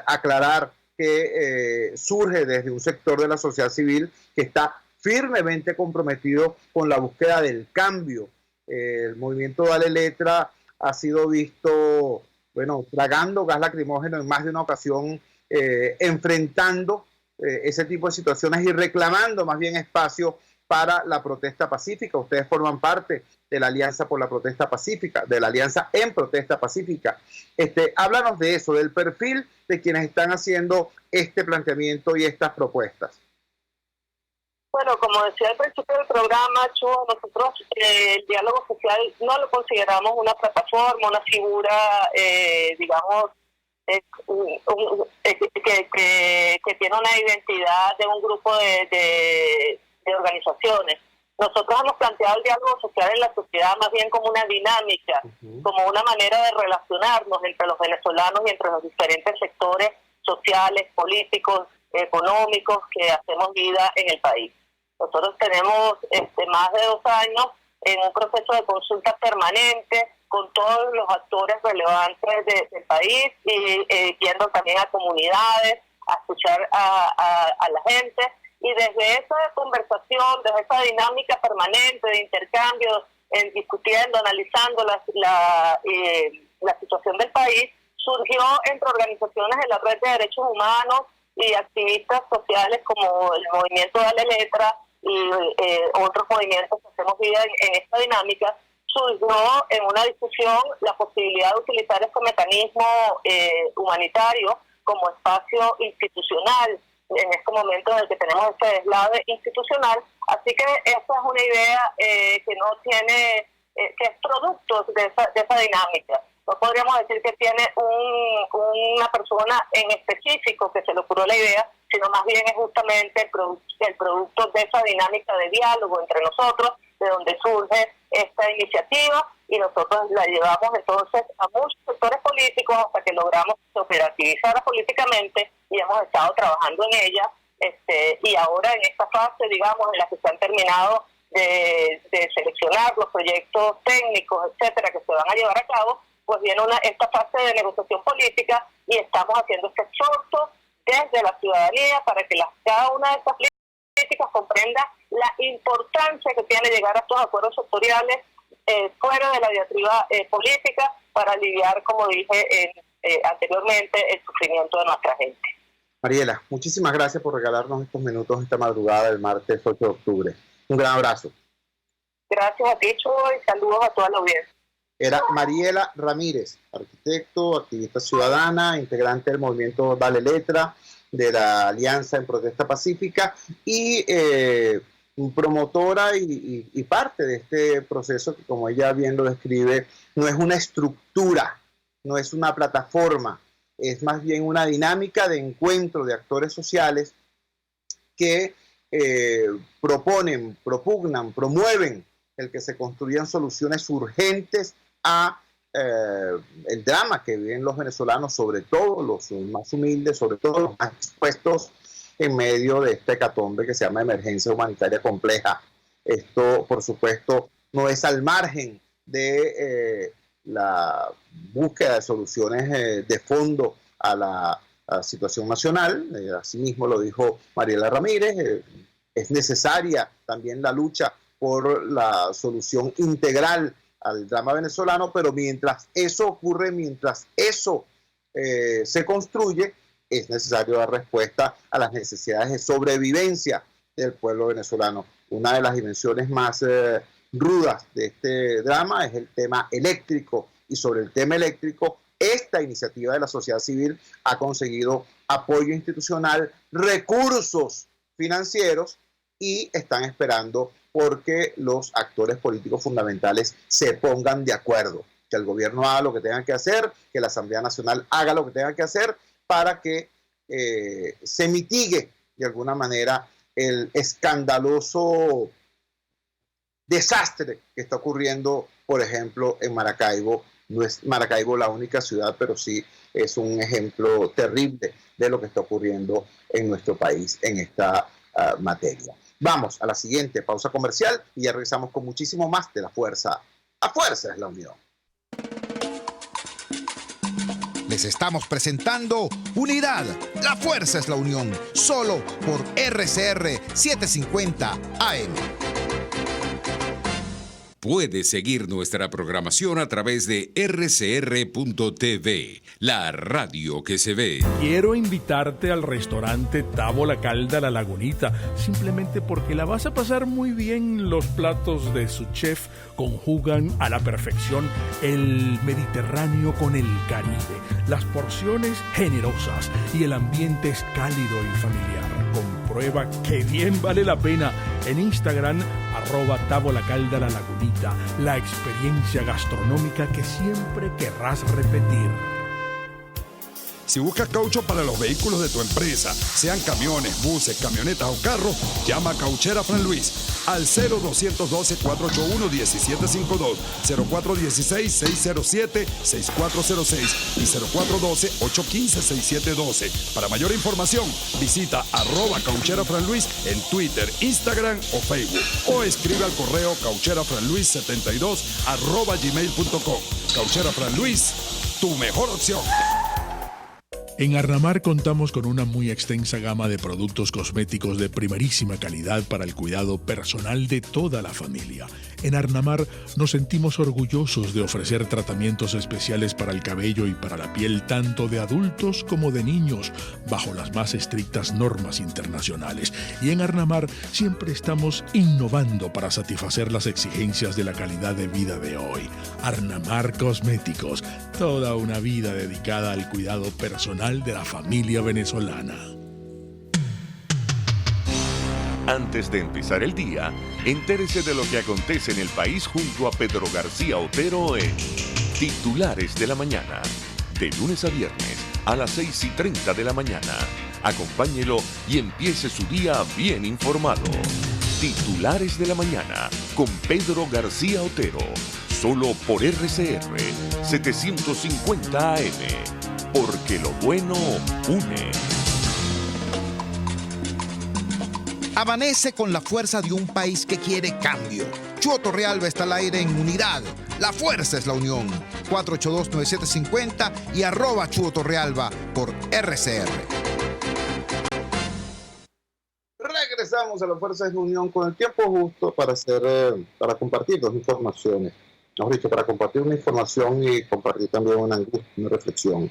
aclarar que surge desde un sector de la sociedad civil que está firmemente comprometido con la búsqueda del cambio. El movimiento Dale Letra ha sido visto, tragando gas lacrimógeno en más de una ocasión, enfrentando ese tipo de situaciones y reclamando más bien espacio para la protesta pacífica. Ustedes forman parte de la Alianza por la Protesta Pacífica, de la Alianza en Protesta Pacífica. Háblanos de eso, del perfil de quienes están haciendo este planteamiento y estas propuestas. Bueno, como decía al principio del programa, Chuo, nosotros el diálogo social no lo consideramos una plataforma, una figura, digamos, que tiene una identidad de un grupo de organizaciones. Nosotros hemos planteado el diálogo social en la sociedad más bien como una dinámica, como una manera de relacionarnos entre los venezolanos y entre los diferentes sectores sociales, políticos, económicos que hacemos vida en el país. Nosotros tenemos más de 2 años en un proceso de consulta permanente con todos los actores relevantes del país y yendo también a comunidades, a escuchar a la gente. Y desde esa conversación, desde esa dinámica permanente de intercambio, discutiendo, analizando la situación del país, surgió entre organizaciones de la Red de Derechos Humanos y activistas sociales como el Movimiento Dale Letra y otros movimientos que hacemos vida en esta dinámica, surgió en una discusión la posibilidad de utilizar este mecanismo humanitario como espacio institucional en este momento en el que tenemos este deslave institucional. Así que esa es una idea que no tiene, que es producto de esa dinámica. No podríamos decir que tiene una persona en específico que se le ocurrió la idea, sino más bien es justamente el producto de esa dinámica de diálogo entre nosotros, de donde surge esta iniciativa, y nosotros la llevamos entonces a muchos sectores políticos hasta que logramos operativizarla políticamente y hemos estado trabajando en ella, y ahora en esta fase, digamos, en la que se han terminado de seleccionar los proyectos técnicos, etcétera, que se van a llevar a cabo, pues viene esta fase de negociación política y estamos haciendo este exhorto de desde la ciudadanía para que cada una de estas políticas comprenda la importancia que tiene llegar a estos acuerdos sectoriales fuera de la diatriba política para aliviar, como dije anteriormente, el sufrimiento de nuestra gente. Mariela, muchísimas gracias por regalarnos estos minutos esta madrugada del martes 8 de octubre. Un gran abrazo. Gracias a ti, Chugo, y saludos a toda la audiencia. Era Mariela Ramírez, arquitecto, activista ciudadana, integrante del movimiento Dale Letra, de la Alianza en Protesta Pacífica y promotora y parte de este proceso que, como ella bien lo describe, no es una estructura, no es una plataforma, es más bien una dinámica de encuentro de actores sociales que propugnan, promueven el que se construyan soluciones urgentes a el drama que viven los venezolanos, sobre todo los más humildes, sobre todo los más expuestos en medio de esta hecatombe que se llama emergencia humanitaria compleja. Esto, por supuesto, no es al margen de la búsqueda de soluciones de fondo a la situación nacional. Asimismo lo dijo Mariela Ramírez, es necesaria también la lucha por la solución integral al drama venezolano, pero mientras eso ocurre, mientras eso se construye, es necesario dar respuesta a las necesidades de sobrevivencia del pueblo venezolano. Una de las dimensiones más rudas de este drama es el tema eléctrico, y sobre el tema eléctrico, esta iniciativa de la sociedad civil ha conseguido apoyo institucional, recursos financieros, y están esperando porque los actores políticos fundamentales se pongan de acuerdo, que el gobierno haga lo que tenga que hacer, que la Asamblea Nacional haga lo que tenga que hacer para que se mitigue de alguna manera el escandaloso desastre que está ocurriendo, por ejemplo, en Maracaibo. No es Maracaibo la única ciudad, pero sí es un ejemplo terrible de lo que está ocurriendo en nuestro país en esta materia. Vamos a la siguiente pausa comercial y ya regresamos con muchísimo más de La Fuerza. La Fuerza es la Unión. Les estamos presentando Unidad. La Fuerza es la Unión. Solo por RCR 750 AM. Puedes seguir nuestra programación a través de rcr.tv, la radio que se ve. Quiero invitarte al restaurante Tavo La Calda La Lagunita, simplemente porque la vas a pasar muy bien. Los platos de su chef conjugan a la perfección el Mediterráneo con el Caribe. Las porciones generosas y el ambiente es cálido y familiar. Comprueba que bien vale la pena en Instagram, @Tavo La Calda La Lagunita, la experiencia gastronómica que siempre querrás repetir. Si buscas caucho para los vehículos de tu empresa, sean camiones, buses, camionetas o carros, llama a Cauchera Fran Luis al 0212-481-1752, 0416-607-6406 y 0412-815-6712. Para mayor información, visita @Cauchera Fran Luis en Twitter, Instagram o Facebook, o escribe al correo caucherafranluis72@gmail.com. Cauchera Fran Luis, tu mejor opción. En Arnamar contamos con una muy extensa gama de productos cosméticos de primerísima calidad para el cuidado personal de toda la familia. En Arnamar nos sentimos orgullosos de ofrecer tratamientos especiales para el cabello y para la piel, tanto de adultos como de niños, bajo las más estrictas normas internacionales. Y en Arnamar siempre estamos innovando para satisfacer las exigencias de la calidad de vida de hoy. Arnamar Cosméticos, toda una vida dedicada al cuidado personal de la familia venezolana. Antes de empezar el día, entérese de lo que acontece en el país junto a Pedro García Otero en Titulares de la Mañana, de lunes a viernes a las 6:30 de la mañana. Acompáñelo y empiece su día bien informado. Titulares de la Mañana con Pedro García Otero, solo por RCR 750 AM, porque lo bueno une. Amanece con la fuerza de un país que quiere cambio. Chuo Torrealba está al aire en Unidad. La Fuerza es la Unión. 482-9750 y @Chuo Torrealba por RCR. regresamos a la Fuerza de la Unión con el tiempo justo para compartir dos informaciones. Mejor dicho, para compartir una información y compartir también una angustia, una reflexión.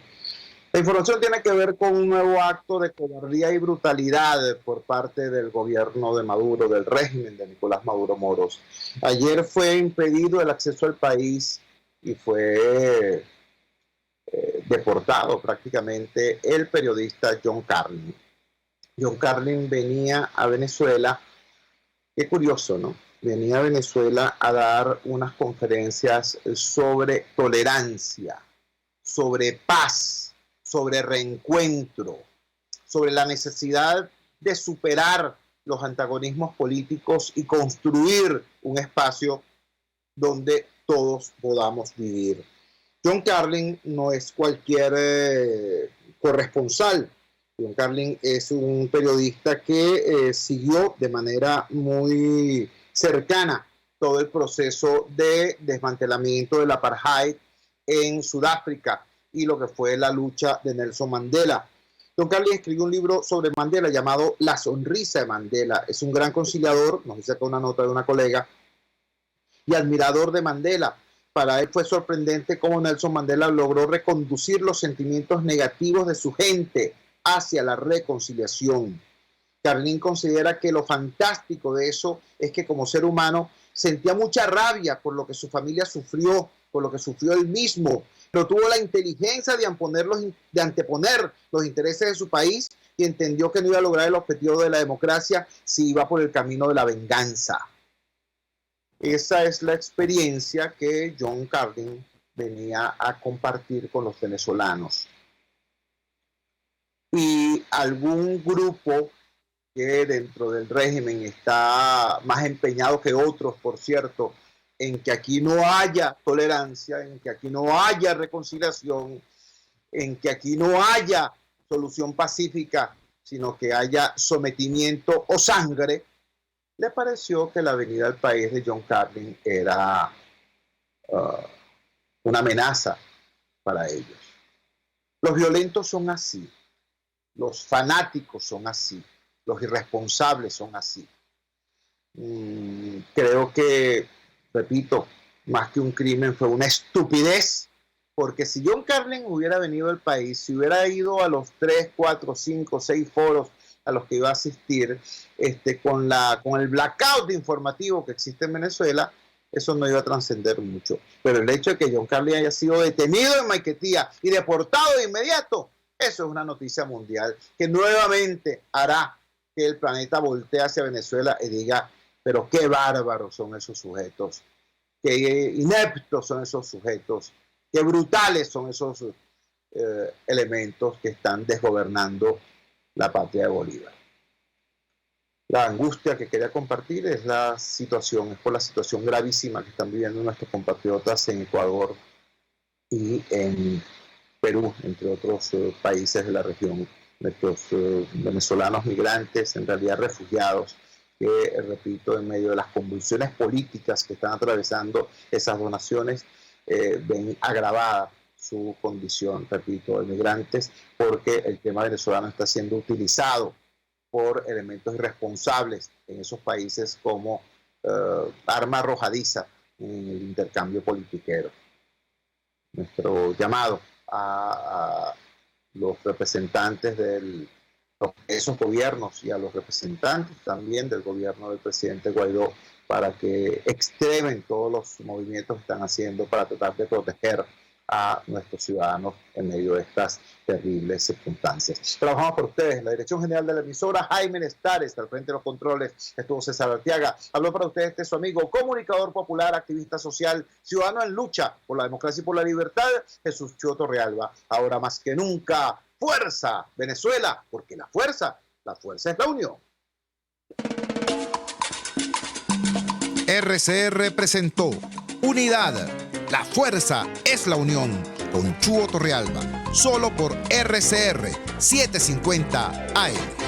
La información tiene que ver con un nuevo acto de cobardía y brutalidad por parte del gobierno de Maduro, del régimen de Nicolás Maduro Moros. Ayer fue impedido el acceso al país y fue deportado prácticamente el periodista John Carlin. John Carlin venía a Venezuela, qué curioso, ¿no? Venía a Venezuela a dar unas conferencias sobre tolerancia, sobre paz, sobre reencuentro, sobre la necesidad de superar los antagonismos políticos y construir un espacio donde todos podamos vivir. John Carlin no es cualquier corresponsal. John Carlin es un periodista que siguió de manera muy cercana todo el proceso de desmantelamiento del apartheid en Sudáfrica y lo que fue la lucha de Nelson Mandela. John Carlin escribió un libro sobre Mandela llamado La sonrisa de Mandela. Es un gran conciliador, nos dice acá una nota de una colega, y admirador de Mandela. Para él fue sorprendente cómo Nelson Mandela logró reconducir los sentimientos negativos de su gente hacia la reconciliación. Carlin considera que lo fantástico de eso es que como ser humano sentía mucha rabia por lo que su familia sufrió, por lo que sufrió él mismo, pero tuvo la inteligencia de anteponer los intereses de su país y entendió que no iba a lograr el objetivo de la democracia si iba por el camino de la venganza. Esa es la experiencia que John Carlin venía a compartir con los venezolanos. Y algún grupo que dentro del régimen está más empeñado que otros, por cierto, en que aquí no haya tolerancia, en que aquí no haya reconciliación, en que aquí no haya solución pacífica, sino que haya sometimiento o sangre, le pareció que la venida al país de John Carlin era una amenaza para ellos. Los violentos son así, los fanáticos son así, los irresponsables son así. Creo que, repito, más que un crimen fue una estupidez, porque si John Carlin hubiera venido al país, si hubiera ido a los 3, 4, 5, 6 foros a los que iba a asistir, con el blackout informativo que existe en Venezuela, eso no iba a trascender mucho. Pero el hecho de que John Carlin haya sido detenido en Maiquetía y deportado de inmediato, eso es una noticia mundial que nuevamente hará que el planeta voltee hacia Venezuela y diga, pero qué bárbaros son esos sujetos, qué ineptos son esos sujetos, qué brutales son esos elementos que están desgobernando la patria de Bolívar. La angustia que quería compartir es por la situación gravísima que están viviendo nuestros compatriotas en Ecuador y en Perú, entre otros países de la región, nuestros venezolanos migrantes, en realidad refugiados, que, repito, en medio de las convulsiones políticas que están atravesando esas donaciones, ven agravada su condición, repito, de migrantes, porque el tema venezolano está siendo utilizado por elementos irresponsables en esos países como arma arrojadiza en el intercambio politiquero. Nuestro llamado a los representantes de esos gobiernos y a los representantes también del gobierno del presidente Guaidó para que extremen todos los movimientos que están haciendo para tratar de proteger a nuestros ciudadanos en medio de estas terribles circunstancias. Trabajamos por ustedes. La dirección general de la emisora, Jaime Nestares, al frente de los controles estuvo César Arteaga. Habló para ustedes su amigo, comunicador popular, activista social, ciudadano en lucha por la democracia y por la libertad, Jesús Chua Torrealba. Ahora más que nunca, fuerza Venezuela, porque la fuerza es la unión. RCR presentó Unidad. La fuerza es la unión, con Chua Torrealba, solo por RCR 750 AM.